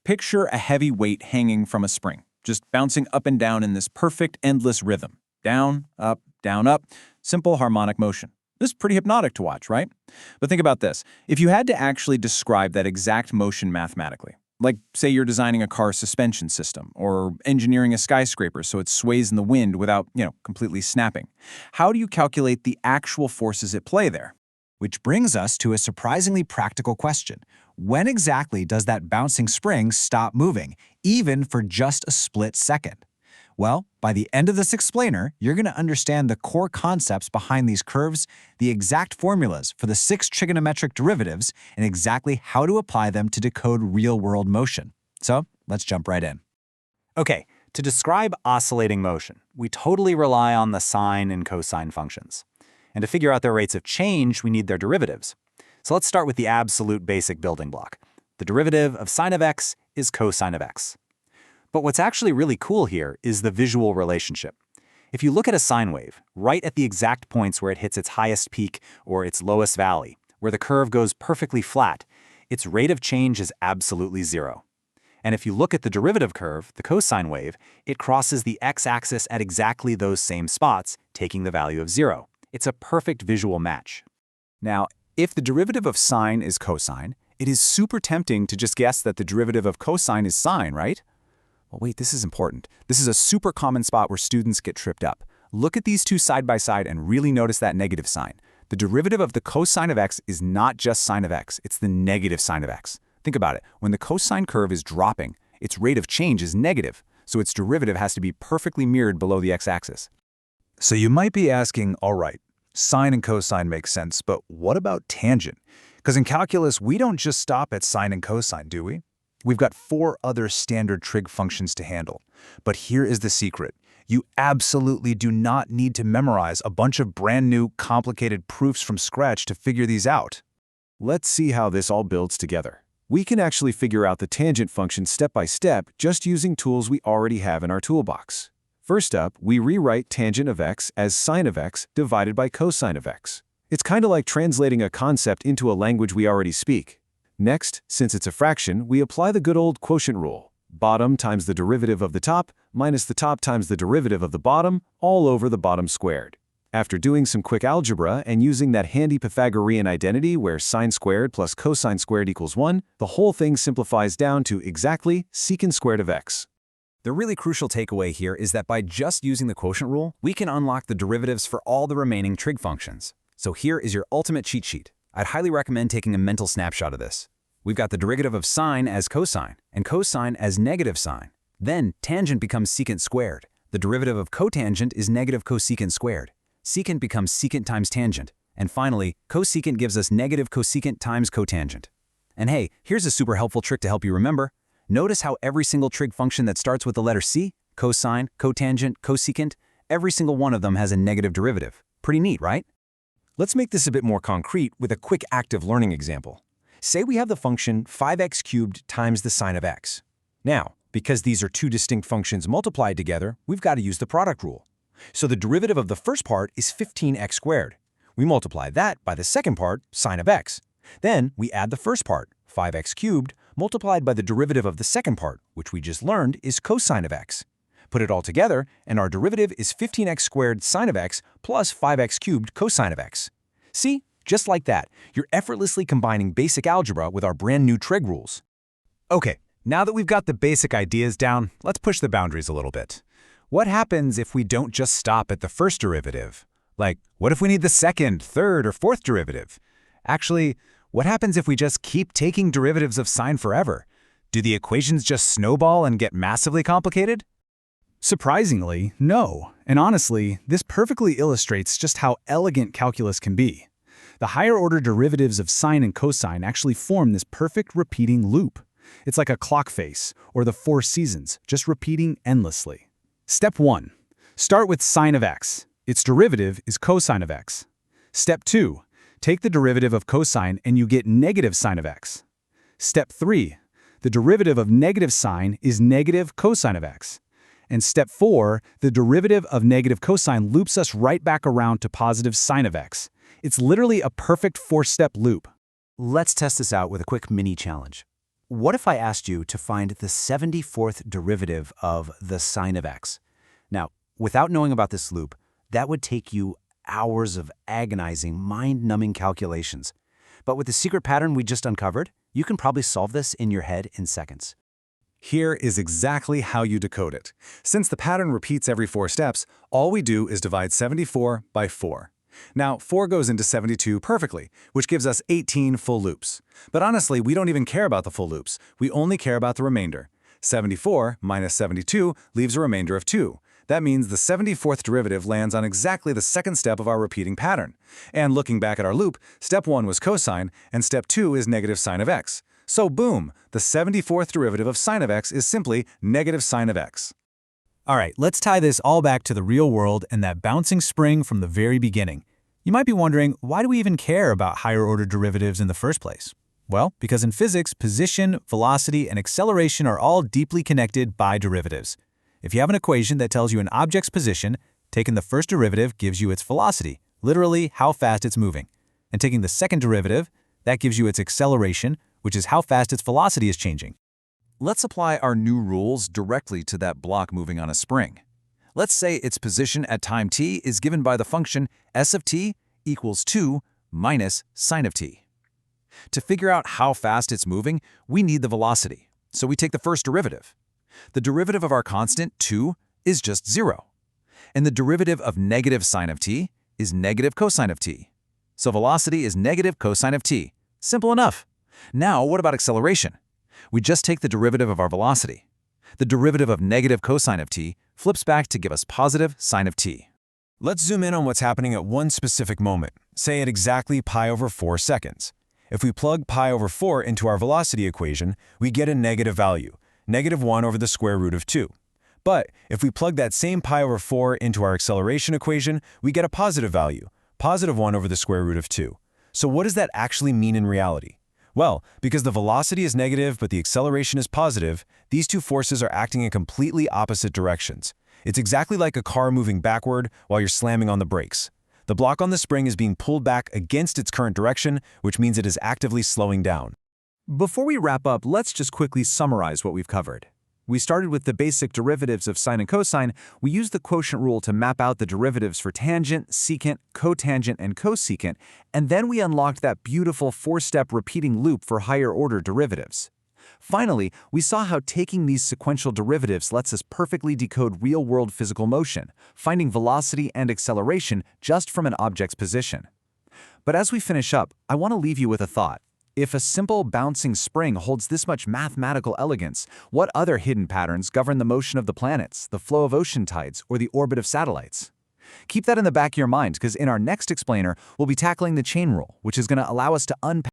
picture a heavy weight hanging from a spring, just bouncing up and down in this perfect, endless rhythm. Down, up, simple harmonic motion. This is pretty hypnotic to watch, right? But think about this. If you had to actually describe that exact motion mathematically, like say you're designing a car suspension system or engineering a skyscraper so it sways in the wind without, completely snapping, how do you calculate the actual forces at play there? Which brings us to a surprisingly practical question. When exactly does that bouncing spring stop moving, even for just a split second? Well, by the end of this explainer, you're going to understand the core concepts behind these curves, the exact formulas for the 6 trigonometric derivatives, and exactly how to apply them to decode real-world motion. So, let's jump right in. Okay, to describe oscillating motion, we totally rely on the sine and cosine functions. And to figure out their rates of change, we need their derivatives. So let's start with the absolute basic building block. The derivative of sine of x is cosine of x. But what's actually really cool here is the visual relationship. If you look at a sine wave, right at the exact points where it hits its highest peak or its lowest valley, where the curve goes perfectly flat, its rate of change is absolutely zero. And if you look at the derivative curve, the cosine wave, it crosses the x-axis at exactly those same spots, taking the value of 0. It's a perfect visual match. Now, if the derivative of sine is cosine, it is super tempting to just guess that the derivative of cosine is sine, right? Well, wait, this is important. This is a super common spot where students get tripped up. Look at these two side by side and really notice that negative sign. The derivative of the cosine of x is not just sine of x, it's the negative sine of x. Think about it. When the cosine curve is dropping, its rate of change is negative, so its derivative has to be perfectly mirrored below the x-axis. So you might be asking, all right, sine and cosine make sense, but what about tangent? Because in calculus, we don't just stop at sine and cosine, do we? We've got 4 other standard trig functions to handle. But here is the secret. You absolutely do not need to memorize a bunch of brand new, complicated proofs from scratch to figure these out. Let's see how this all builds together. We can actually figure out the tangent function step by step just using tools we already have in our toolbox. First up, we rewrite tangent of x as sine of x divided by cosine of x. It's kind of like translating a concept into a language we already speak. Next, since it's a fraction, we apply the good old quotient rule. Bottom times the derivative of the top minus the top times the derivative of the bottom, all over the bottom squared. After doing some quick algebra and using that handy Pythagorean identity where sine squared plus cosine squared equals 1, the whole thing simplifies down to exactly secant squared of x. The really crucial takeaway here is that by just using the quotient rule, we can unlock the derivatives for all the remaining trig functions. So here is your ultimate cheat sheet. I'd highly recommend taking a mental snapshot of this. We've got the derivative of sine as cosine, and cosine as negative sine. Then tangent becomes secant squared. The derivative of cotangent is negative cosecant squared. Secant becomes secant times tangent. And finally, cosecant gives us negative cosecant times cotangent. And hey, here's a super helpful trick to help you remember. Notice how every single trig function that starts with the letter c, cosine, cotangent, cosecant, every single one of them has a negative derivative. Pretty neat, right? Let's make this a bit more concrete with a quick active learning example. Say we have the function 5x cubed times the sine of x. Now, because these are two distinct functions multiplied together, we've got to use the product rule. So the derivative of the first part is 15x squared. We multiply that by the second part, sine of x. Then we add the first part, 5x cubed, multiplied by the derivative of the second part, which we just learned is cosine of x. Put it all together, and our derivative is 15x squared sine of x plus 5x cubed cosine of x. See? Just like that, you're effortlessly combining basic algebra with our brand new trig rules. Okay, now that we've got the basic ideas down, let's push the boundaries a little bit. What happens if we don't just stop at the first derivative? Like, what if we need the second, third, or fourth derivative? Actually, what happens if we just keep taking derivatives of sine forever? Do the equations just snowball and get massively complicated? Surprisingly, no. And honestly, this perfectly illustrates just how elegant calculus can be. The higher-order derivatives of sine and cosine actually form this perfect repeating loop. It's like a clock face, or the 4 seasons, just repeating endlessly. Step 1. Start with sine of x. Its derivative is cosine of x. Step 2. Take the derivative of cosine and you get negative sine of x. Step 3. The derivative of negative sine is negative cosine of x. And step 4, the derivative of negative cosine loops us right back around to positive sine of x. It's literally a perfect 4-step loop. Let's test this out with a quick mini challenge. what if I asked you to find the 74th derivative of the sine of x? Now, without knowing about this loop, that would take you hours of agonizing, mind-numbing calculations. But with the secret pattern we just uncovered, you can probably solve this in your head in seconds. Here is exactly how you decode it. Since the pattern repeats every 4 steps, all we do is divide 74 by 4. Now, 4 goes into 72 perfectly, which gives us 18 full loops. But honestly, we don't even care about the full loops. We only care about the remainder. 74 minus 72 leaves a remainder of 2. That means the 74th derivative lands on exactly the second step of our repeating pattern. And looking back at our loop, step 1 was cosine, and step 2 is negative sine of x. So boom, the 74th derivative of sine of x is simply negative sine of x. All right, let's tie this all back to the real world and that bouncing spring from the very beginning. You might be wondering, why do we even care about higher-order derivatives in the first place? Well, because in physics, position, velocity, and acceleration are all deeply connected by derivatives. If you have an equation that tells you an object's position, taking the first derivative gives you its velocity, literally how fast it's moving. And taking the second derivative, that gives you its acceleration, which is how fast its velocity is changing. Let's apply our new rules directly to that block moving on a spring. Let's say its position at time t is given by the function s of t equals 2 minus sine of t. To figure out how fast it's moving, we need the velocity. So we take the first derivative. The derivative of our constant, 2, is just 0. And the derivative of negative sine of t is negative cosine of t. So velocity is negative cosine of t. Simple enough. Now, what about acceleration? We just take the derivative of our velocity. The derivative of negative cosine of t flips back to give us positive sine of t. Let's zoom in on what's happening at one specific moment, say at exactly pi over 4 seconds. If we plug pi over 4 into our velocity equation, we get a negative value, negative 1 over the square root of 2. But if we plug that same pi over 4 into our acceleration equation, we get a positive value, positive 1 over the square root of 2. So what does that actually mean in reality? Well, because the velocity is negative but the acceleration is positive, these two forces are acting in completely opposite directions. It's exactly like a car moving backward while you're slamming on the brakes. The block on the spring is being pulled back against its current direction, which means it is actively slowing down. Before we wrap up, let's just quickly summarize what we've covered. We started with the basic derivatives of sine and cosine. We used the quotient rule to map out the derivatives for tangent, secant, cotangent, and cosecant, and then we unlocked that beautiful 4-step repeating loop for higher-order derivatives. Finally, we saw how taking these sequential derivatives lets us perfectly decode real-world physical motion, finding velocity and acceleration just from an object's position. But as we finish up, I want to leave you with a thought. If a simple bouncing spring holds this much mathematical elegance, what other hidden patterns govern the motion of the planets, the flow of ocean tides, or the orbit of satellites? Keep that in the back of your mind, because in our next explainer, we'll be tackling the chain rule, which is going to allow us to unpack